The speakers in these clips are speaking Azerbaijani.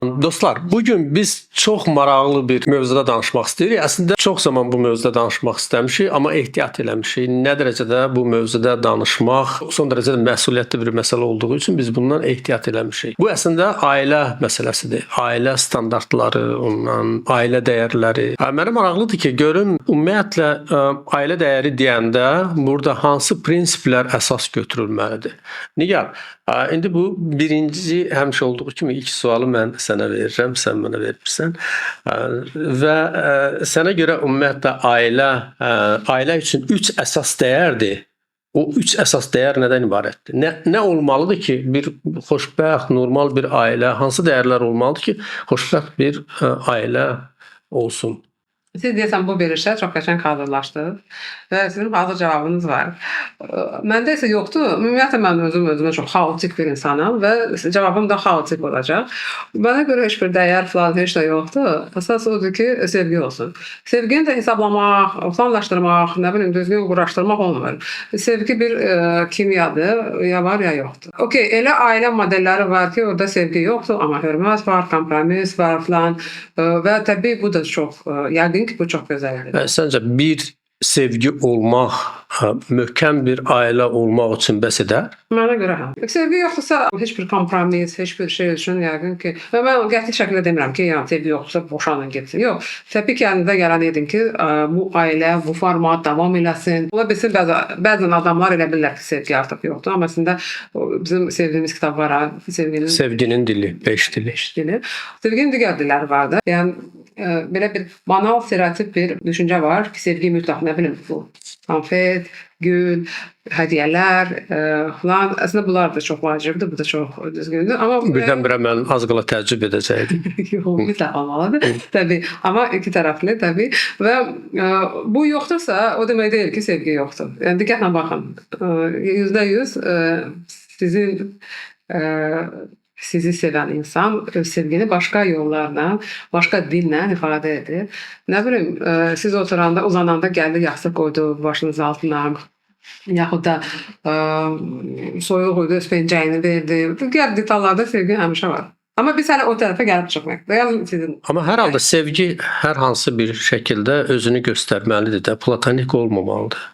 Dostlar, bugün biz çox maraqlı bir mövzuda danışmaq istəyirik. Əslində çox zaman bu mövzuda danışmaq istəmişik, amma ehtiyat eləmişik. Nə dərəcədə bu mövzuda danışmaq son dərəcədə məsuliyyətli bir məsələ olduğu üçün biz bundan ehtiyat eləmişik. Bu əslində ailə məsələsidir. Ailə standartları, ondan ailə dəyərləri. Mənə maraqlıdır ki, görüm ümumiyyətlə ailə dəyəri deyəndə burada hansı prinsiplər əsas götürülməlidir. Nigar, indi bu birinci həmişə olduğu kimi ilk sualı mən sənə verirəm, sən mənə verirsən. Və sənə görə ümumiyyətlə ailə üçün 3 əsas dəyərdir. O 3 əsas dəyər nədən ibarətdir? Nə olmalıdır ki, bir xoşbəxt, normal bir ailə, hansı dəyərlər olmalıdır ki, xoşbəxt bir ailə olsun? Siz deyəsən bu verilişə çox qəşəng hazırlaşdınız və sizin hazır cavabınız var. Məndə isə yoxdur. Ümumiyyətlə mən özümə çox xaotik bir insanam və cavabım da xaotik olacaq. Mənə görə heç bir dəyər falan heç də yoxdur. Əsas odur ki, sevgi olsun. Sevgini də hesablamaq, planlaşdırmaq, nə bilim düzgün quraşdırmaq olmur. Sevgi bir kimyadır, ya var ya yoxdur. Okay, elə ailə modelləri var ki, orada sevgi yoxdur, amma hörmət var, kompromis var falan və təbii bu da çox yəqin ki, bu çox gözəldir. Səncə bir sevgi olmaq, möhkəm bir ailə olmaq üçün bəs edər? Mənə görə hə. Sevgi yoxdursa heç bir kompromis, heç bir şey üçün yəqin ki, və mən qəti şəkildə demirəm ki, yəni sevgi yoxdursa boşanın getsin. Yox, təbii ki, yanınıza gələn edin ki, bu ailə, bu format davam eləsin. Ola bilsin, bəzən adamlar elə bilirlər ki, sevgi artıq yoxdur, amma əslində bizim sevdiyimiz kitab var, Sevginin dili, 5 dili. Sevginin digər dilləri var da. Yəni belə bir banal, stereotip bir düşüncə var ki, sevgi mütləq, nə bilim, bu konfet, gül, hədiyyələr falan. Əslində bunlar da çox vacibdir, bu da çox düzgündür. Amma Birdən-birə mən az qala təəccüb edəcəkdim. Yox, mütləq olmalıdır. Təbii, amma iki tərəfli təbii. Və bu yoxdursa, o demək deyil ki, sevgi yoxdur. Yəni diqqətlə baxın. %100 sizin sizi sevən insan öz sevgini başqa yollarla, başqa dillə ifadə edir. Nə bilim, siz oturanda, uzananda gəldi, yastık qoydu başınız altına, yaxud da soyuq idi, öz pencəyini verdi. Digər detallarda sevgi həmişə var. Amma biz hələ o tərəfə gəlib çıxmaq. Amma hər halda sevgi hər hansı bir şəkildə özünü göstərməlidir də, platonik olmamalıdır.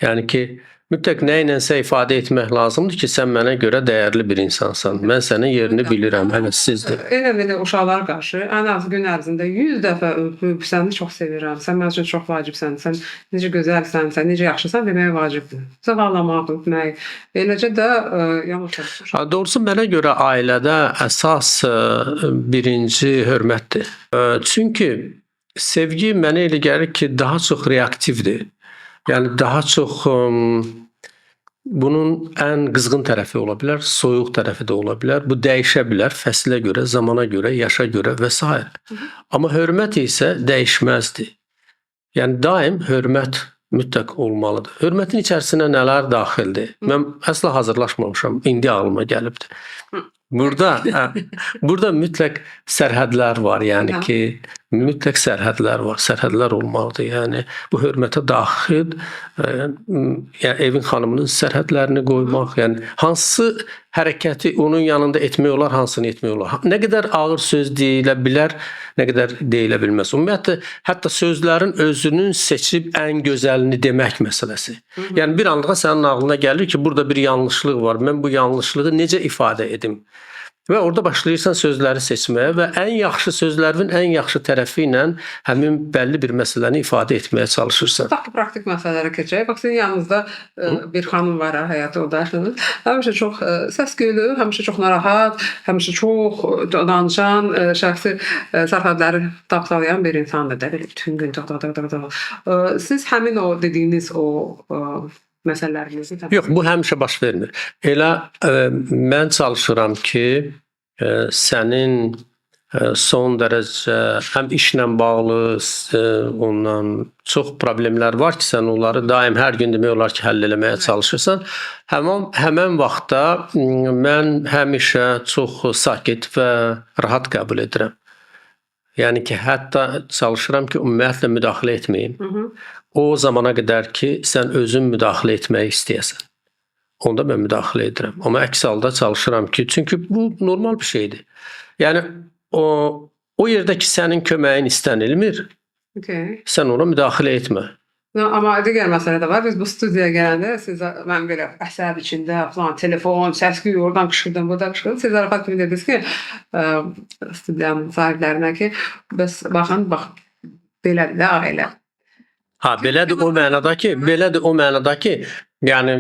Yəni ki, mütləq nə ilənsə ifadə etmək lazımdır ki, sən mənə görə dəyərli bir insansan. Mən sənin yerini bilirəm, hələ sizdir. Elə uşaqlara qarşı ən az gün ərzində 100 dəfə öpüb, səni çox sevirəm, sən mənim üçün çox vacibsən, sən necə gözəlsən, sən necə yaxşısan demək vacibdir. Sığallamaq, öpmək, eləcə də yanaşır. Doğrusu mənə görə ailədə əsas birinci hörmətdir. Çünki sevgi mənə elə gəlir ki, daha çox reaktivdir. Yəni daha çox bunun ən qızğın tərəfi ola bilər, soyuq tərəfi də ola bilər. Bu dəyişə bilər fəslə görə, zamana görə, yaşa görə və s. Amma hörmət isə dəyişməzdir. Yəni daim hörmət mütləq olmalıdır. Hörmətin içərisinə nələr daxildir? Mən əsla hazırlaşmamışam, indi ağlıma gəlibdir. Burada mütləq sərhədlər var, yəni ki, mütləq sərhədlər var, sərhədlər olmalıdır. Yəni bu hörmətə daxil, yəni evin xanımının sərhədlərini qoymaq, yəni hansı hərəkəti onun yanında etmək olar, hansını etmək olar. Nə qədər ağır söz deyilə bilər, nə qədər deyilə bilməz. Ümumiyyətlə, hətta sözlərin özünün seçib ən gözəlini demək məsələsi. Yəni bir anlığa sənin ağlına gəlir ki, burada bir yanlışlıq var, mən bu yanlışlığı necə ifadə edim? Və orada başlayırsan sözləri seçməyə və ən yaxşı sözlərin ən yaxşı tərəfi ilə həmin bəlli bir məsələni ifadə etməyə çalışırsan. Tutaq ki, praktik məsələlərə keçək. Bax, sizin yanınızda bir xanım var, həyatı yoldaşınız. Həmişə çox səs-küylü, həmişə çox narahat, həmişə çox danışan, şəxsi sərhədləri tapdalayan bir insandır. Bütün gün siz həmin o dediyiniz o məsələlərinizi Yox, bu həmişə baş vermir. Elə mən çalışıram ki, sənin son dərəcə həm işlə bağlı ondan çox problemlər var ki, sən onları daim hər gün demək olar ki, həll eləməyə çalışırsan. Həmən vaxtda mən həmişə çox sakit və rahat qəbul edirəm. Yəni ki, hətta çalışıram ki, ümumiyyətlə müdaxilə etməyim. O zamana qədər ki, sən özün müdaxilə etmək istəyəsən. Onda mən müdaxilə edirəm. Amma əks halda çalışıram ki, çünki bu normal bir şeydir. Yəni o yerdə ki sənin köməyin istənilmir, Okay. sən ona müdaxilə etmə. No, amma digər məsələ də var. Biz bu studiyaya gələndə siz mən belə əsəb içində falan telefon, səs-küy oradan qışqırdım, buradan qışqırdım. Siz zarafat kimi dediniz ki, studiyanın sahiblərinə ki, bəs baxın, bax belədir də ailə. Ha, belədir o mənada ki, yəni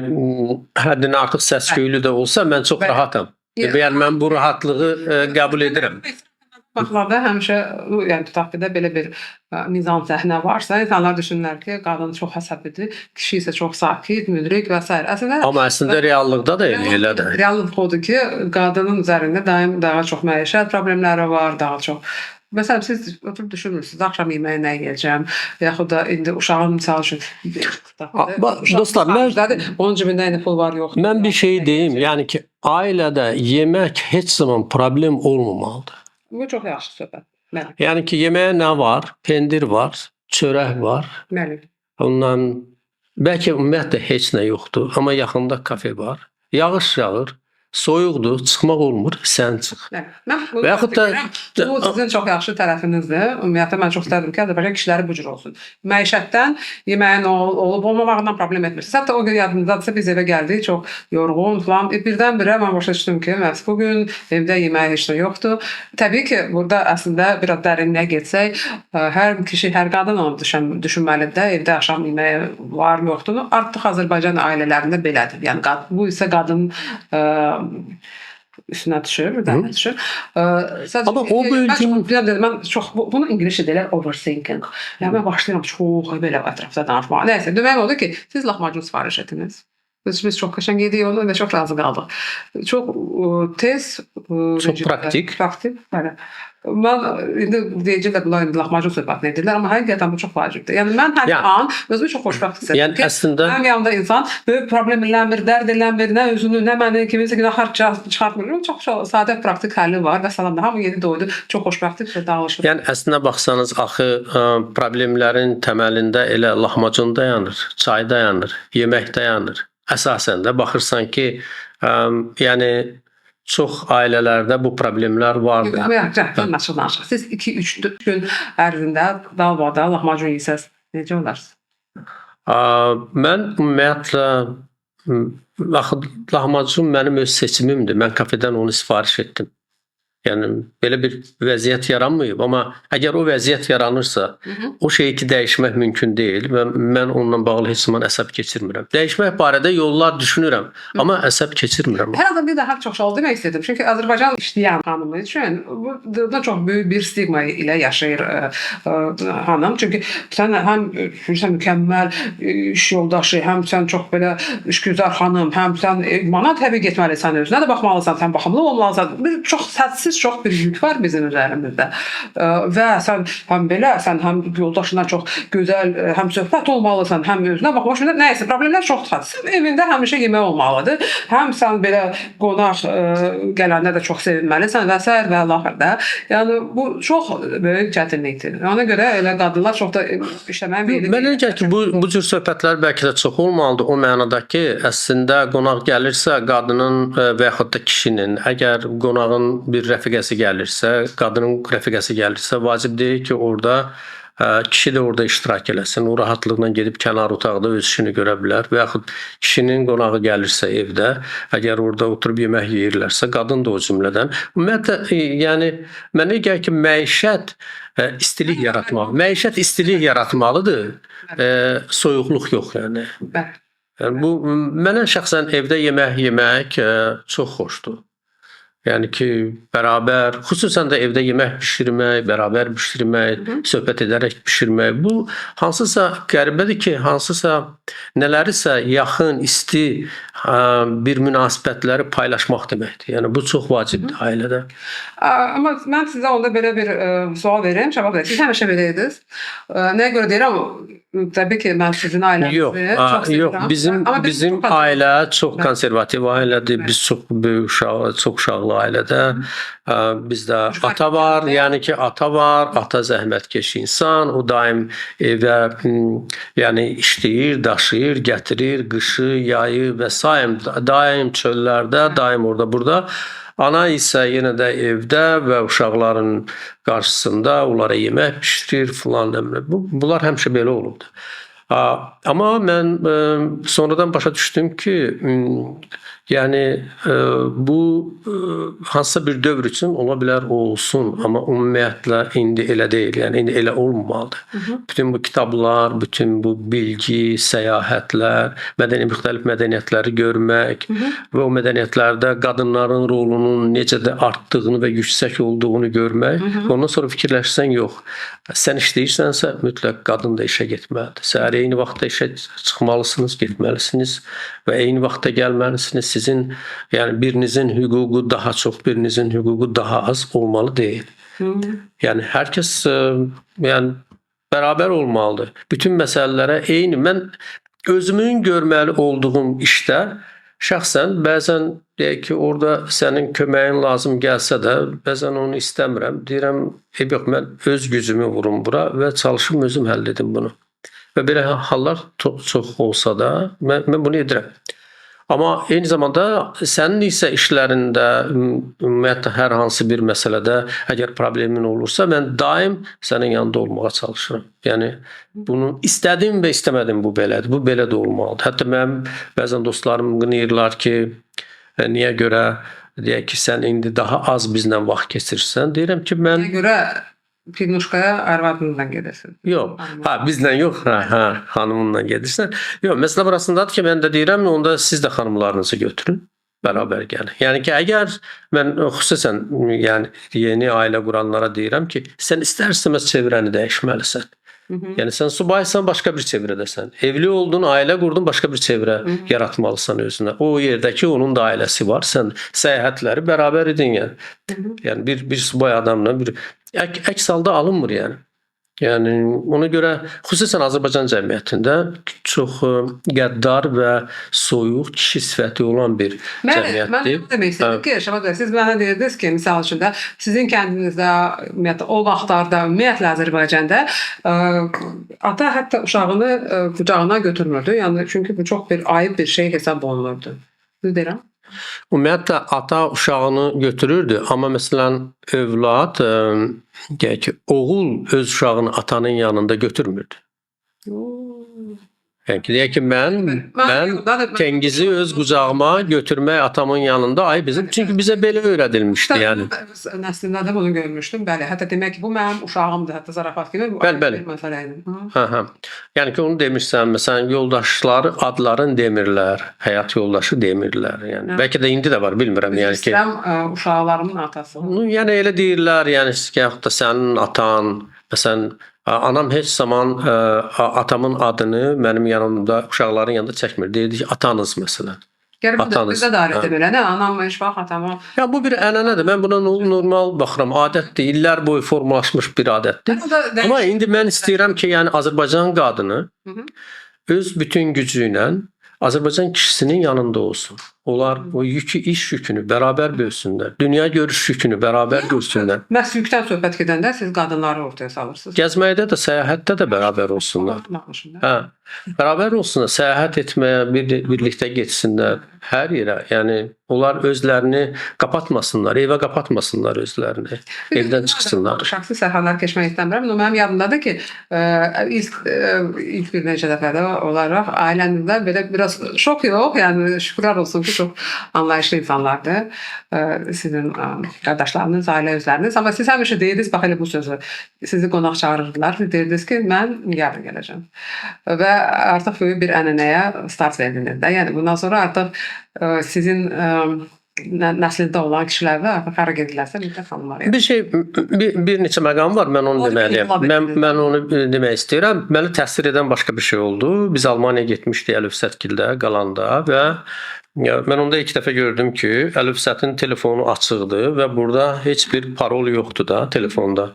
həddindən artıq səs-küylü də olsa mən çox Bəli. rahatam. Yəni mən bu rahatlığı qəbul edirəm. Baxlarda həmişə yəni tutaq ki də belə bir mizan səhnə varsa, insanlar düşünürlər ki, qadın çox əsəbidir, kişi isə çox sakit, müdrik və s. Amma əslində reallıqda da elədir. Reallıq odur ki, qadının üzərində daim daha çox məişət problemləri var, daha çox. Məsələn, siz oturub düşünürsünüz, axşam yeməyə nə yeyəcəm, yaxud da indi uşağın misal üçün dostlar, onun cibində nə pul var, yoxdur. Mən bir şey deyim, yəni ki, ailədə yemək heç zaman problem olmamalıdır. Bu çox yaxşı söhbət. Bəli. Yəni ki, yeməyə nə var? Pendir var, çörək var. Bəli. Ondan bəlkə ümumiyyətlə heç nə yoxdur, amma yaxında kafe var. Yağış yağır. Soyuqdur, çıxmaq olmur, sən çıx. Və yaxud da bu sizin çox yaxşı tərəfinizdir. Ümumiyyətlə mən çox istərdim ki, Azərbaycan kişiləri bu cür olsun. Məişətdən, yeməyin olub-olmamağından problem etmirsiniz. Hətta o gün yadımdadırsa biz evə gəldik, çox yorğun falan. Birdən-birə mən başa düşdüm ki, məhz bugün evdə yemək heç nə yoxdur. Təbii ki, burada əslində biraz dərinliyə getsək, hər kişi, hər qadın onu düşünməlidir də, evdə axşam yeməyi var, yoxdur. Artıq Azərbaycan ailələrində belədir. Yəni bu isə qadın üstünə düşür, üzərinə düşür. Amma o bölgün mən çox bunu ingiliscə deyirlər overthinking. Yəni mən başlayıram çox belə ətrafda danışmağa. Nəysə, demək odur ki, siz lahmacun sifariş etdiniz. Biz çox qəşəng yedik onu və çox razı qaldıq. Çox tez, çox praktik. Bəli. Mən indi deyəcəklər bunlar lahmacun söhbətini edirlər, amma həqiqətən bu çox vacibdir. Yəni mən hər an özümü çox xoşbəxt hiss edirəm. Yəni əslində mənim yanımda insan böyük problem eləmir, dərd eləmir, nə özünü, nə məni kiminsə günah çıxartmır. Çox sadə praktik həlli var və salam da hamı yedi doydu. Çox xoşbəxtlik və dağılışır. Yəni əslində baxsanız axı problemlərin təməlində elə lahmacun dayanır, çay dayanır, yemək dayanır. Əsasən də baxırsan ki, yəni çox ailələrdə bu problemlər vardır. Mən açıq danışaq. Siz 2-3 gün ərzində dalbada lahmacun yesəz, necə olarsınız? Mən ümumiyyətlə lahmacun mənim öz seçimimdir. Mən kafedən onu sifariş etdim. Yəni belə bir vəziyyət yaranmayıb, amma əgər o vəziyyət yaranırsa, o şeyi ki dəyişmək mümkün deyil və mən onunla bağlı heç zaman əsəb keçirmirəm. Dəyişmək barədə yollar düşünürəm, amma əsəb keçirmirəm. Hər adam bir daha çox şey demək istədim. Çünki Azərbaycan işləyən xanımı üçün bu çox böyük bir stigma ilə yaşayır xanım. Çünki sən həm mükəmməl iş yoldaşı, həm sən çox belə işgüzar xanım, həm sən idmana təbii getməlisən, özünə də baxmalısan, sən baxımlı olmalısan. Bir çox sədsiz çox bir yük var bizim üzərimizdə. Və sən həm belə, sən həm yoldaşına çox gözəl, həm söhbət olmalısan, həm özünə baxmaq. Nəysə, problemlər çoxdur. Sən evində həmişə yemək olmalıdır. Həm sən belə qonaq gələndə də çox sevinməlisən və s. və l-axırda. Yəni bu çox böyük çətinlikdir. Ona görə elə qadınlar çox da işləməyə meyilli. Mənə gəlir ki, bu cür söhbətlər bəlkə də çox olmalıdır. O mənada ki, əslində qonaq gəlirsə, qadının və yaxud da kişinin, əgər qonağın bir rəfiqəsi gəlirsə, qadının rəfiqəsi gəlirsə, vacib deyil ki, orada kişi də orada iştirak eləsin. O rahatlıqla gedib kənar otaqda öz işini görə bilər və yaxud kişinin qonağı gəlirsə evdə, əgər orada oturub yemək yeyirlərsə, qadın da o cümlədən. Ümumiyyətlə, yəni mənə gəlir ki, məişət istilik yaratmalı. Məişət istilik yaratmalıdır. Soyuqluq yox, yəni. Yəni bu mənə şəxsən evdə yemək yemək çox xoşdur. Yəni ki, bərabər, xüsusən də evdə yemək bişirmək, bərabər bişirmək, söhbət edərək bişirmək. Bu hansısa qəribədir ki, hansısa nələrisə yaxın, isti bir münasibətləri paylaşmaq deməkdir. Yəni bu çox vacibdir ailədə. Amma mən sizə onda belə bir sual vereyim, cavab vereyim. Siz həmişə belə idiniz. Nəyə görə deyirəm? Təbii ki, mən sizin ailənizi çox sevirəm. Bizim ailə çox konservativ ailədir. Biz çox böyük uşaq, çox uşaqlı ailədə. Bizdə ata var, yəni ki, ata var, ata zəhmətkeş insan. O daim evə yəni işləyir, daşıyır, gətirir, qışı, yayı və s. Daim çöllərdə, daim orada burada. Ana isə yenə də evdə və uşaqların qarşısında onlara yemək bişirir filan əmr. Bunlar həmişə belə olubdu. Amma mən sonradan başa düşdüm ki, yəni bu hansısa bir dövr üçün ola bilər o olsun, amma ümumiyyətlə indi elə deyil. Yəni indi elə olmamalıdır. Bütün bu kitablar, bütün bu bilgi, səyahətlər, müxtəlif mədəniyyətləri görmək və o mədəniyyətlərdə qadınların rolunun necə də artdığını və yüksək olduğunu görmək. Ondan sonra fikirləşsən, yox, sən işləyirsənsə mütləq qadın da işə getməlidir. Səhər eyni vaxtda işə çıxmalısınız, getməlisiniz və eyni vaxtda gəlməlisiniz. Sizin, yəni birinizin hüququ daha çox, birinizin hüququ daha az olmalı deyil. Yəni hər kəs yəni bərabər olmalıdır. Bütün məsələlərə eyni. Mən özümün görməli olduğum işdə şəxsən bəzən deyək ki, orada sənin köməyin lazım gəlsə də, bəzən onu istəmirəm. Deyirəm, yox, mən öz gücümü vurum bura və çalışım özüm həll edim bunu. Və belə hallar çox olsa da mən bunu edirəm. Amma eyni zamanda sənin isə işlərində, ümumiyyətlə hər hansı bir məsələdə əgər problemin olursa, mən daim sənin yanında olmağa çalışıram. Yəni bunu istədim və istəmədim, bu belədir. Bu belə də olmalıdır. Hətta mənim bəzən dostlarım qınayırlar ki, niyə görə deyək ki, sən indi daha az bizlə vaxt keçirirsən. Deyirəm ki, mən... Niyə görə Pirnuşkaya arvadınla gedirsin? Yox, bizlə yox, xanımınla gedirsən. Yox, məsələ burasındadır ki, mən də deyirəm, onda siz də xanımlarınızı götürün, bərabər gəlin. Yəni ki, əgər mən xüsusən yəni, yeni ailə quranlara deyirəm ki, sən istər-istəməz çevrəni dəyişməlisən. Yəni sən subaysan, başqa bir çevrədəsən. Evli oldun, ailə qurdun, başqa bir çevrə yaratmalısan özünə. O yerdəki onun da ailəsi var. Sən səyahətləri bərabər edin yəni. Yəni bir subay adamla bir əks halda alınmır yəni. Yəni ona görə xüsusən Azərbaycan cəmiyyətində çox qəddar və soyuq kişi sifəti olan bir cəmiyyətdir. Mən demək istədim ki, Şəbət bəy, siz mənə deyirdiniz ki, misal üçün də sizin kəndinizdə, ümumiyyətlə o vaxtlarda, ümumiyyətlə Azərbaycanda ata hətta uşağını qucağına götürmürdü. Yəni çünki bu çox bir ayıb bir şey hesab olunurdu. Düz deyirəm? Ümumiyyətlə ata uşağını götürürdü, amma məsələn övlad deyək ki, oğul öz uşağını atanın yanında götürmürdü. Yəni deyək ki, mən Tengizi öz qucağıma götürmək atamın yanında ay bizim, çünki bizə belə öyrədilmişdi yəni. Nəslində də bunu görmüşdüm, bəli. Hətta demək ki, bu mənim uşağımdır, hətta zarafat kimi bu bir məsələ idi. Yəni ki, onu demirsən, məsələn, yoldaşları adların demirlər, həyat yoldaşı demirlər. Yəni bəlkə də indi də var, bilmirəm yəni ki. İstəyirəm uşaqlarımın atası. Yəni elə deyirlər, yəni ki, yaxud da sənin atan, məsələn, anam heç zaman atamın adını mənim yanımda, uşaqların yanında çəkmir. Deyirdi ki, atanız məsələn. Gəlib bizdə də alədə belə, nə? Anam heç vaxt atama... Ya bu bir ənənədir. Mən buna normal baxıram. Adətdir. İllər boyu formalaşmış bir adətdir. Amma indi mən istəyirəm ki, yəni Azərbaycan qadını öz bütün gücü ilə Azərbaycan kişisinin yanında olsun. Onlar o yükü, iş yükünü bərabər bölsünlər. Dünya görüş yükünü bərabər görsünlər. Məhz yükdən söhbət gedəndə siz qadınları ortaya salırsınız. Gəzməkdə də, səyahətdə də bərabər olsunlar. Bərabər olsunlar. Səyahət etməyə, birlikdə getsinlər hər yerə. Yəni onlar özlərini qapatmasınlar, evə qapatmasınlar özlərini. Evdən çıxsınlar. Şəxsi sərhədlər keçmək istəmirəm. Mənim yadımdadır ki, ilk bir neçə dəfədə olaraq ailənizdə belə biraz şok yox, yəni şükürlər olsun ki, çox anlayışlı insanlardır. Sizin qardaşlarınız, ailə özləriniz. Amma siz həmişə deyirdiniz, bax elə bu sözü. Sizi qonaq çağırırdılar. Siz deyirdiniz ki, mən yarın gələcəm. Və artıq böyük bir ənənəyə start verdiniz də. Yəni bundan sonra artıq sizin nəslində olan kişilərdə artıq hara gedirlərsə mütləq xanımlar. Bir neçə məqam var, mən onu deməliyəm. Mən onu demək istəyirəm. Məni təsir edən başqa bir şey oldu. Biz Almaniyaya getmişdik Əlifsətgildə, qalanda və mən onda ilk dəfə gördüm ki, Əlifsətin telefonu açıqdır və burada heç bir parol yoxdur da telefonda.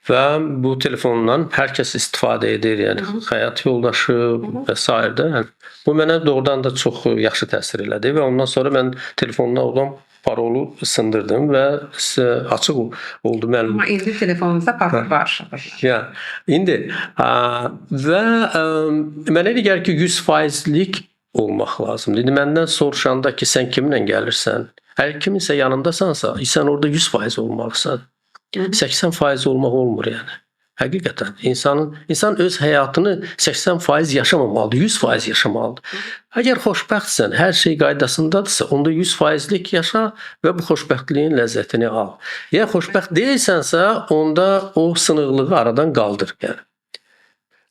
Və bu telefondan hər kəs istifadə edir, yəni həyat yoldaşı və s. Bu mənə doğrudan da çox yaxşı təsir elədi və ondan sonra mən telefondan olan parolu sındırdım və açıq oldu mənim. Amma indi telefonunuzda parol var. İndi və mənə elə gəlir ki, 100%lik olmaq lazımdır. İndi məndən soruşanda ki, sən kimlə gəlirsən? Hər kiminsə yanındasansa, sən orada 100% olmalısan. 80% olmaq olmur yəni. Həqiqətən insan öz həyatını 80% yaşamamalıdır, 100% yaşamalıdır. Əgər xoşbəxtsən, hər şey qaydasındadırsa, onda 100%lik yaşa və bu xoşbəxtliyin ləzzətini al. Əgər xoşbəxt deyilsənsə, onda o sınıqlığı aradan qaldır yəni.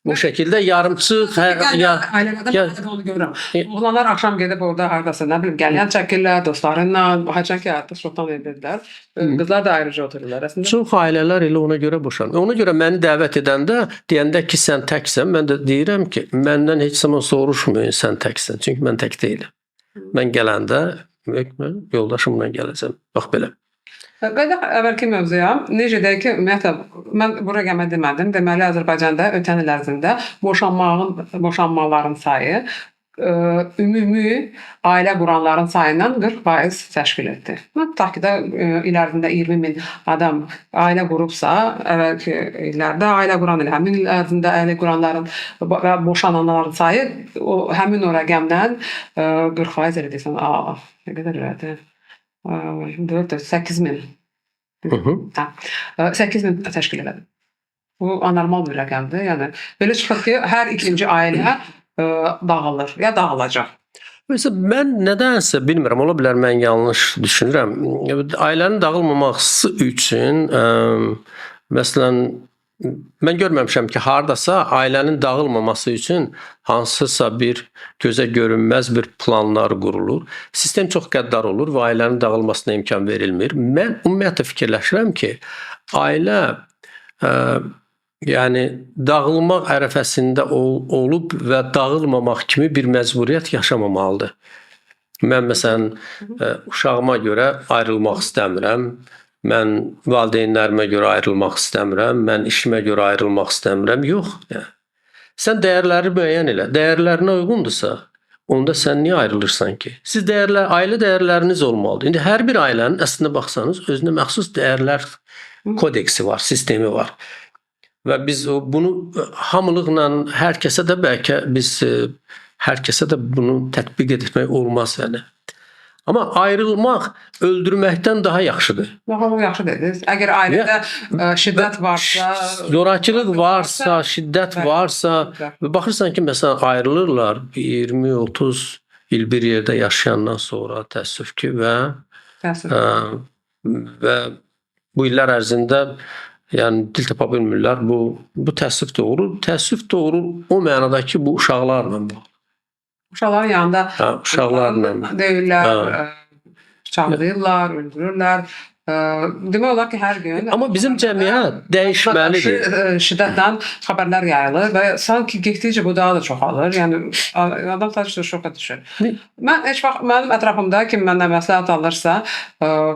Bu şəkildə yarımçıq ailələrdə onu görürəm. Oğlanlar axşam gedib orada hardasa, nə bilim, gələn çəkirlər, dostlarıyla, hərçən ki, həyatda çoxdan edirlər. Qızlar da ayrıca otururlar əslində. Çox ailələr elə ona görə boşanır. Ona görə məni dəvət edəndə, deyəndə ki, sən təksən, mən də deyirəm ki, məndən heç zaman soruşmayın sən təksən. Çünki mən tək deyiləm. Mən gələndə yoldaşımla gələcəm. Bax belə. Qaydaq əvvəlki mövzuya, necə deyək ki, ümumiyyətlə, mən bu rəqəmə demədim. Deməli, Azərbaycanda ötən il ərzində boşanmaların sayı ümumi ailə quranların sayından 40% təşkil etdi. Tutaq ki, il ərzində 20.000 adam ailə qurubsa, əvvəlki illərdə ailə quran ilə həmin il ərzində ailə quranların və boşananların sayı həmin o rəqəmdən 40% elə desən, nə qədər elədi? 8.000. 8.000 təşkil elədi. Bu anormal bir rəqəmdir. Yəni belə çıxır ki, hər ikinci ailə dağılır ya dağılacaq. Məsələn, mən nədənsə bilmirəm, ola bilər mən yanlış düşünürəm. Ailənin dağılmaması üçün məsələn mən görməmişəm ki, hardasa ailənin dağılmaması üçün hansısa bir gözə görünməz bir planlar qurulur. Sistem çox qəddar olur və ailənin dağılmasına imkan verilmir. Mən ümumiyyətlə fikirləşirəm ki, ailə yəni dağılmaq ərəfəsində olub və dağılmamaq kimi bir məcburiyyət yaşamamalıdır. Mən məsələn uşağıma görə ayrılmaq istəmirəm. Mən valideynlərimə görə ayrılmaq istəmirəm. Mən işimə görə ayrılmaq istəmirəm. Yox. Yəni. Sən dəyərləri müəyyən elə. Dəyərlərinə uyğundursa, onda sən niyə ayrılırsan ki? Siz ailə dəyərləriniz olmalıdır. İndi hər bir ailənin əslində baxsanız özünə məxsus dəyərlər kodeksi var, sistemi var. Və biz bunu hamılıqla hər kəsə də bəlkə hər kəsə də bunu tətbiq etmək olmaz yəni. Amma ayrılmaq öldürməkdən daha yaxşıdır. Daha yaxşı dediniz. Əgər ailədə şiddət varsa, zorakılıq varsa, şiddət varsa, baxırsan ki, məsələn ayrılırlar 20-30 il bir yerdə yaşayandan sonra təəssüf ki və bu illər ərzində yəni dil tapa bilmirlər. Bu təəssüf doğurur. Təəssüf doğurur o mənada ki, bu uşaqlarla bağlı. Uşaqların yanında uşaqlarla deyirlər, çağırırlar, öldürürlər. Demək olar ki, hər gün. Amma bizim cəmiyyət dəyişməlidir. Şiddətdən xəbərlər yayılır və sanki getdikcə bu daha da çoxalır. Yəni adam sadəcə şoka düşür. Mən heç vaxt mənim ətrafımda kim məndən məsləhət alırsa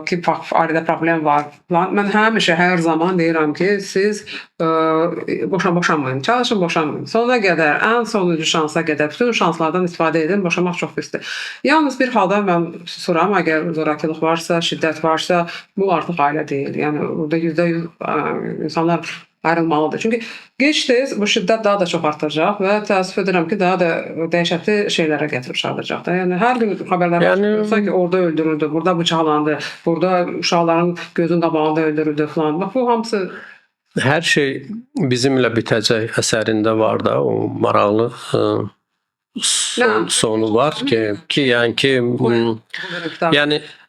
ki, ailədə problem var falan, mən həmişə hər zaman deyirəm ki, siz boşanmayın, çalışın boşanmayın. Sonuna qədər, ən sonuncu şansa qədər bütün şanslardan istifadə edin. Boşanmaq çox pisdir. Yalnız bir halda mən susuram, əgər zorakılıq varsa, şiddət varsa, bu artıq ailə deyil. Yəni burada %100 insanlar ayrılmalıdır. Çünki gec-tez bu şiddət daha da çox artıracaq və təəssüf edirəm ki, daha da dəhşətli şeylərə gətirib çıxardacaq da. Yəni hər gün xəbərlər çıxırsa ki, orada öldürüldü, burada bıçaqlandı, burada uşaqların gözünün qabağında öldürüldü falan. Bax bu hamısı hər şey bizimlə bitəcək əsərində var da, o maraqlı sonu var ki, yəni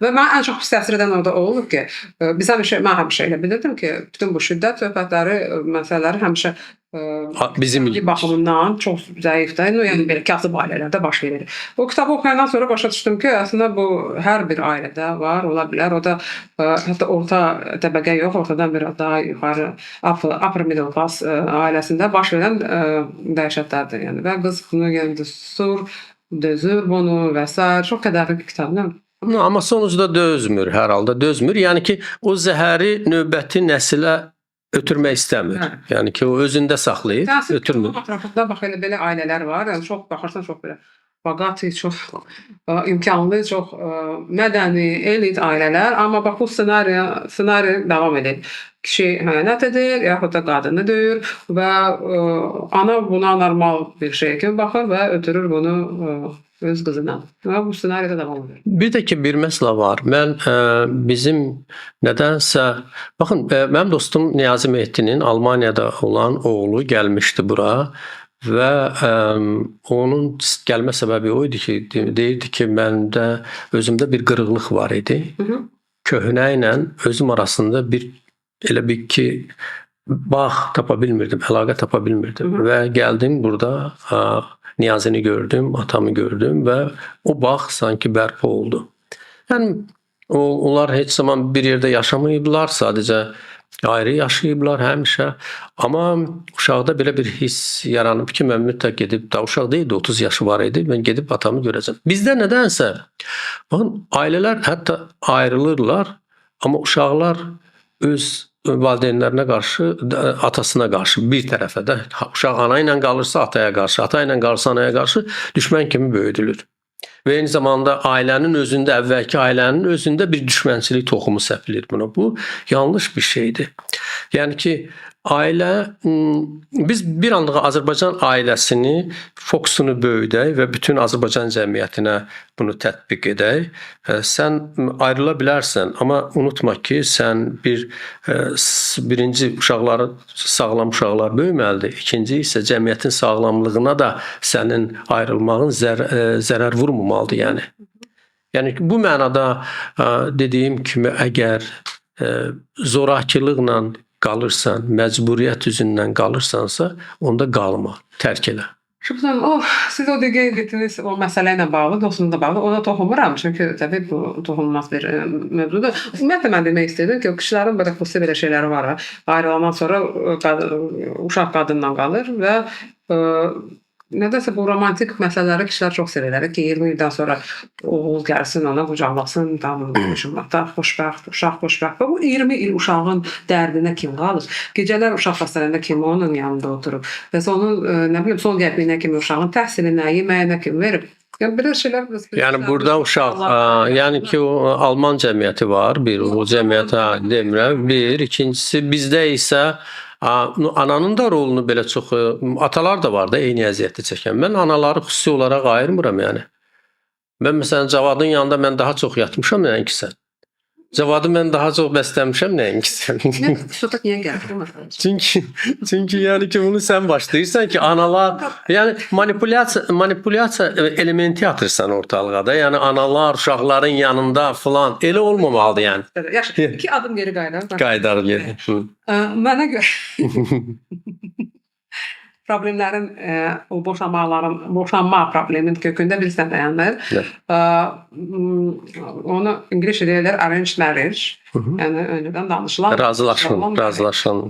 və mən ən çox pis təsir edən orada olub ki, mən həmişə elə bilirdim ki, bütün bu şiddət söhbətləri, məsələləri həmişə bizim baxımından çox zəifdir. Yəni belə kasıb ailələrdə baş verir. O kitabı oxuyandan sonra başa düşdüm ki, əslində bu hər bir ailədə var, ola bilər. O da hətta orta təbəqə yox, ortadan biraz daha yuxarı upper middle class ailəsində baş verən dəhşətlərdir. Yəni və qız bunu dözür bunu və s. Çox qədərli bir kitabdır. Amma sonucda dözmür, hər halda dözmür. Yəni ki, o zəhəri növbəti nəsilə ötürmək istəmir. Yəni ki, o özündə saxlayır, ötürmür. Ətrafında bax elə belə ailələr var. Yəni çox baxırsan çox belə baqati, çox imkanlı, çox mədəni, elit ailələr, amma bax bu ssenari davam edir. kişi xəyanət edir, yaxud da qadını döyür və ana buna normal bir şey kimi baxır və ötürür bunu öz qızına. Və bu ssenariydə davam edir. Bir də ki, bir məsələ var. Mən bizim nədənsə baxın, mənim dostum Niyazi Mehdinin Almaniyada olan oğlu gəlmişdi bura və onun gəlmə səbəbi o idi ki, deyirdi ki, məndə özümdə bir qırıqlıq var idi. Köhnə ilə özüm arasında elə bir ki, bağ tapa bilmirdim, əlaqə tapa bilmirdim və gəldim burada, Niyazini gördüm, atamı gördüm və o bağ sanki bərpa oldu. Yəni onlar heç zaman bir yerdə yaşamayıblar, sadəcə ayrı yaşayıblar həmişə. Amma uşaqda belə bir hiss yaranıb ki, mən mütləq gedib, da uşaq deyildi, 30 yaşı var idi, mən gedib atamı görəcəm. Bizdə nədənsə, baxın, ailələr hətta ayrılırlar, amma uşaqlar öz valideynlərinə qarşı, atasına qarşı bir tərəfə də, uşaq ana ilə qalırsa ataya qarşı, ata ilə qalırsa anaya qarşı düşmən kimi böyüdülür. Və eyni zamanda ailənin özündə, əvvəlki ailənin özündə bir düşmənçilik toxumu səpilir buna. Bu yanlış bir şeydir. Yəni ki, ailə, biz bir anlığa Azərbaycan ailəsini fokusunu böyüdək və bütün Azərbaycan cəmiyyətinə bunu tətbiq edək. Sən ayrıla bilərsən, amma unutma ki, sən birinci uşaqları, sağlam uşaqlar böyüməlidir. İkinci isə cəmiyyətin sağlamlığına da sənin ayrılmağın zərər vurmamalıdır yəni. Yəni bu mənada dediyim kimi, əgər zorakılıqla qalırsan, məcburiyyət üzündən qalırsansa, onda qalma, tərk elə. Şübhən, siz o dəqiqə getdiniz o məsələ ilə bağlı, dostumla bağlı, ona toxunmuram, çünki təbii bu toxunulmaz bir mövzudur. Ümumiyyətlə mən demək istəyirdim ki, o kişilərin xüsusi belə şeyləri var. Ayrılandan sonra uşaq qadınla qalır və nədəsə bu romantik məsələləri kişilər çox sevirlər ki, 20 ildən sonra oğul gəlsin, ona qucaqlasın, da xoşbəxt, uşaq xoşbəxt. Və bu 20 il uşağın dərdinə kim qalır? Gecələr uşaq xəstəliyində kim onun yanında oturub? Və onun, nə bilim, son qəblinə kimi uşağın təhsilinə, yeməyinə kim verib? Yəni belə şeylər yəni burada uşaq, yəni ki, o Alman cəmiyyəti var, bir o cəmiyyətə demirəm, bir, ikincisi bizdə isə ananın da rolunu belə çox, atalar da var da eyni əziyyəti çəkən. Mən anaları xüsusi olaraq ayırmıram yəni. Mən məsələn Cavadın yanında mən daha çox yatmışam nəinki sən. Cavadı mən daha çox bəsləmişəm nəinki sən. Söhbət niyə gəlir? Çünki yəni ki, bunu sən başlayırsan ki, analar, yəni manipulyasiya elementi atırsan ortalığa da. Yəni analar uşaqların yanında falan elə olmamalıdır yəni. Yaxşı, 2 adım geri qayıdar. Qaydar geri. Mənə görə problemlərin, o boşanma probleminin kökündə bilirsən dayanır. Onu İngilizcə deyirlər arranged marriage. Yəni öncədən danışılan. Razılaşan.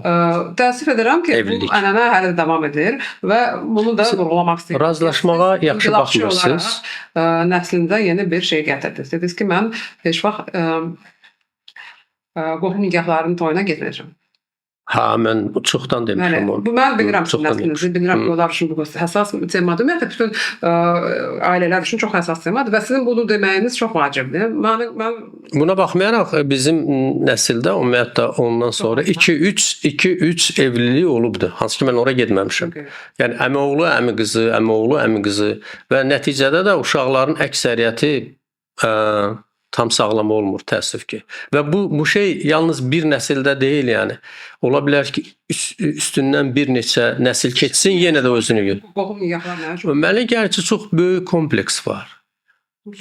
Təəssüf edirəm ki, bu ənənə hələ davam edir və bunu da vurğulamaq istəyirəm. Razılaşmağa yaxşı baxmırsınız. Nəslində yeni bir şey gətirdiniz. Dediniz ki, mən heç vaxt qohum nikahlarının toyuna getməyəcəm. Mən çoxdan demişəm onu. Mən bilirəm ki, nəslinizi, bilirəm ki, onlar üçün bu həssas temadır. Ümumiyyətlə, bütün ailələr üçün çox həssas temadır və sizin bunu deməyiniz çox vacibdir. Buna baxmayaraq, bizim nəsildə, ümumiyyətlə, ondan sonra 2-3 evlilik olubdur. Hansı ki, mən oraya getməmişəm. Yəni, əmioğlu, əmiqızı, əmioğlu, əmiqızı və nəticədə də uşaqların əksəriyyəti tam sağlam olmur, təəssüf ki. Və bu şey yalnız bir nəsildə deyil, yəni. Ola bilər ki, üstündən bir neçə nəsil keçsin, yenə də özünü gör. Qohum nikahlar nə üçün? Mənə gəlir ki, çox böyük kompleks var.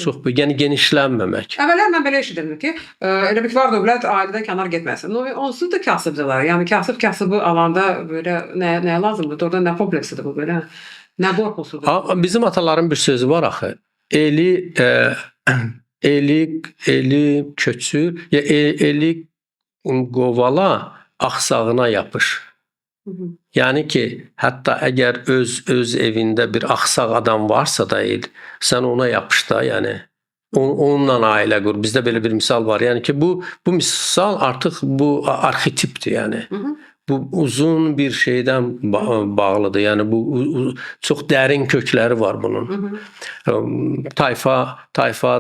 Çox böyük, yəni genişlənməmək. Əvvəllər mən belə eşidirdim ki, elə bir var dövlət ailədən kənar getməsin. Onsuz da kasıbcılar. Yəni kasıbı alanda belə nəyə lazımdır? Orada nə kompleksidir bu belə? Nə qorxusudur? Bizim ataların bir sözü var axı. Eli köçür, ya eli qovala, axsağına yapış. Yəni ki, hətta əgər öz evində bir axsaq adam varsa da sən ona yapış da, yəni onunla ailə qur. Bizdə belə bir misal var. Yəni ki, bu misal artıq bu arxetipdir, yəni. Bu uzun bir şeydən bağlıdır. Yəni bu çox dərin kökləri var bunun. Tayfa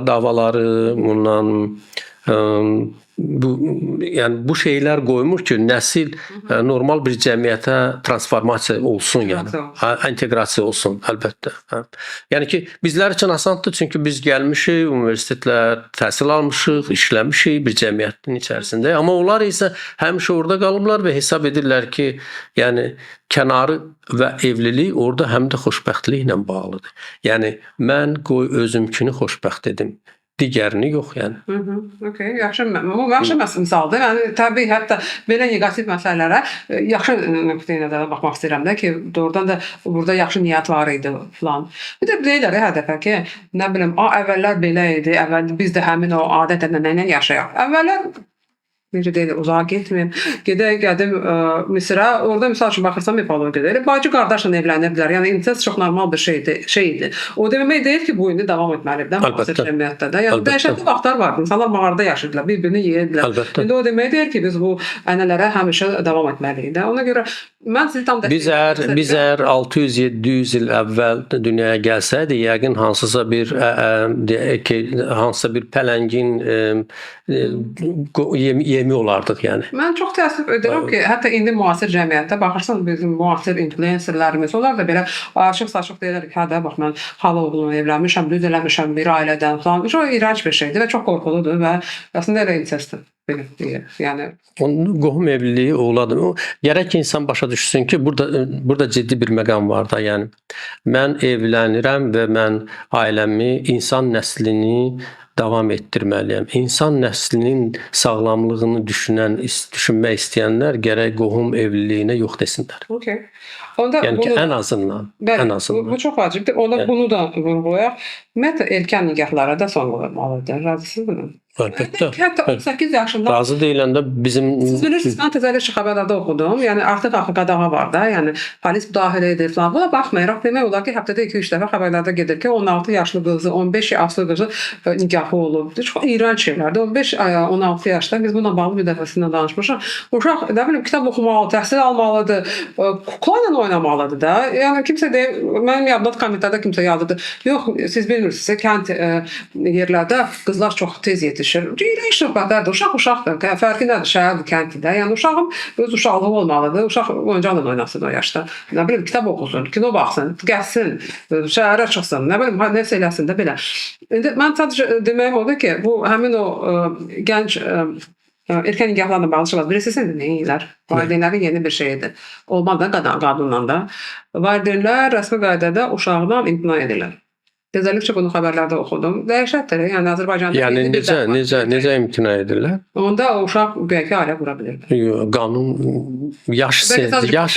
davaları, bundan bu yəni bu şeylər qoymur ki, nəsil normal bir cəmiyyətə transformasiya olsun, yəni inteqrasiya olsun əlbəttə. Yəni ki, bizlər üçün asandır çünki biz gəlmişik, universitetlər təhsil almışıq, işləmişik bir cəmiyyətin içərisində. Amma onlar isə həmişə orada qalıblar və hesab edirlər ki, yəni kənarı və evlilik orada həm də xoşbəxtliklə bağlıdır. Yəni mən qoy özümkünü xoşbəxt edim. Digərini yox, yəni. Okay, yaxşı misaldır. Yəni təbii hətta belə neqativ məsələlərə yaxşı nöqteyi nəzərdən baxmaq istəyirəm də ki, doğrudan da burada yaxşı niyyət var idi falan. Bir də deyirlər hər dəfə ki, nə bilim, əvvəllər belə idi, əvvəl biz də həmin o adət-ənənə yaşayaq. Əvvəllər necə deyilir, uzağa getməyim. Gedim Misirə, orada misal üçün baxırsam mifologiyada elə bacı qardaşla evlənirdilər. Yəni insest çox normal bir şeydi. O demək deyil ki, bu indi davam etməlidir müasir cəmiyyətdə də. Yəni dəhşətli vaxtlar vardı. İnsanlar mağarada yaşayırdılar, bir-birini yeyirdilər. İndi o demək deyil ki, biz bu ənənələrə həmişə davam etməliyik də. Ona görə mən sizi tam biz əgər 600-700 il əvvəl dünyaya gəlsəydi, yəqin hansısa bir pələngin yemi olardıq, yəni. Mən çox təəssüf edirəm ki, hətta indi müasir cəmiyyətdə baxırsan bizim müasir influencerlərimiz, onlar da belə açıq-saçıq deyirlər ki, hə də bax mən xala oğluna evlənmişəm, düz eləmişəm bir ailədən falan. Çox iyrənc bir şeydir və çox qorxuludur və əslində elə incestdir. Yəni onun qohum evliliyi oğladır. Gərək ki, insan başa düşsün ki, burada ciddi bir məqam var da, yəni mən evlənirəm və mən ailəmi, insan nəslini davam etdirməliyəm. İnsan nəslinin sağlamlığını düşünmək istəyənlər gərək qohum evliliyinə yox desinlər. Okay. Onda yəni ki, ən azından. Bu çox vacibdir. Onda bunu da vurğulayaq. Ümumiyyətlə erkən nikahlara da son qoyulmalıdır. Razısınızmı? Əlbəttə. Hətta 18 yaşında razı deyiləndə bizim siz bilirsiniz, mən təzəlikçi xəbərlərdə oxudum. Yəni artıq qadağa var da, yəni polis müdaxilə edir falan. Buna baxmayaraq demək olar ki, həftədə 2-3 dəfə xəbərlərdə gedir ki, 16 yaşlı qızı, 15 yaşlı qızı nikahı olub. Çox iyrənc şeylərdir. 15-16 yaşda biz bununla bağlı bir dəfəsindən danışmışıq. Uşaq nə bilim kitab oxumalı, təhsil almalıdır, kuklayla oynamalıdır da. Yəni kimsə deyir, mənim yadımda kommentlərdə kimsə yazırdı. Yox, siz bilmirsiniz, kənd yerlərdə qızlar çox tez yetişir. İyrənc söhbətlərdir. Uşaqdır. Fərqi nədir? Şəhərdir, kənddir. Yəni uşağın öz uşaqlığı olmalıdır. Uşaq oyuncaqla oynasın o yaşda. Nə bilim kitab oxusun, kino baxsın, gəzsin, şəhərə çıxsın. Nə bilim nəsə eləsin də belə. İndi mən sadəcə deməyim odur ki, bu həmin o gənc erkən nikahlarla bağlı şeylər bilirsiniz nə edirlər? Valideynlərin yeni bir şeyidir. Olmadı qadınla da. Valideynlər rəsmi qaydada uşaqdan imtina edirlər. Təzəlikçə bunu xəbərlərdə oxudum. Dəhşətdir. Yəni Azərbaycanda necə imtina edirlər? Onda o uşaq bəlkə ailə qura bilir. Qanun yaş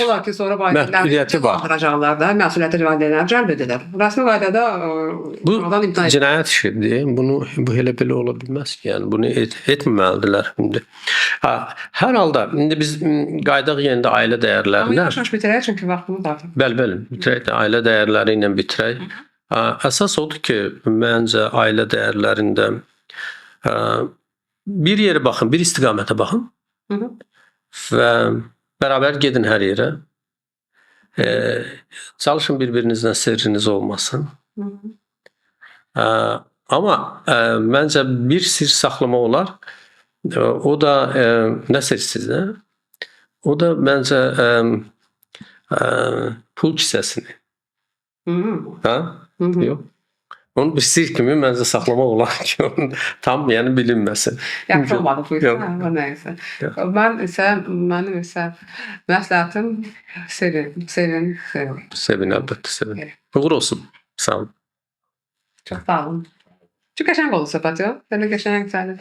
olar ki, sonra məsuliyyəti var. Baxacaqlar da, məsuliyyətli valideynlər cəlb edilir. Rəsmi qaydada bu cinayət işidir. Bu elə belə ola bilməz ki, yəni bunu etməməlidirlər indi. Hər halda indi biz qaydaq yenə də ailə dəyərlərinə. Amma yavaş bitirək çünki vaxtımız artıq. Bəli, bitirək də ailə dəyərləri ilə bitirək. Əsas odur ki, məncə ailə dəyərlərində bir yerə baxın, bir istiqamətə baxın və bərabər gedin hər yerə. Çalışın bir-birinizdən sirriniz olmasın. Amma məncə bir sir saxlamaq olar. O da nə sirsiz? O da məncə pul kisəsini. Yox. Onu bir sir kimi məncə saxlamaq olar ki, onun tam yəni bilinməsin. Yaxşı olmadı bu isə, amma nəysə. Mənim isə məsləhətim sevin. Sevin, əlbəttə sevin. Uğur olsun. Sağ olun. Çox sağ olun. Çox qəşəng oldu söhbət, yox? Belə qəşəng, güzel.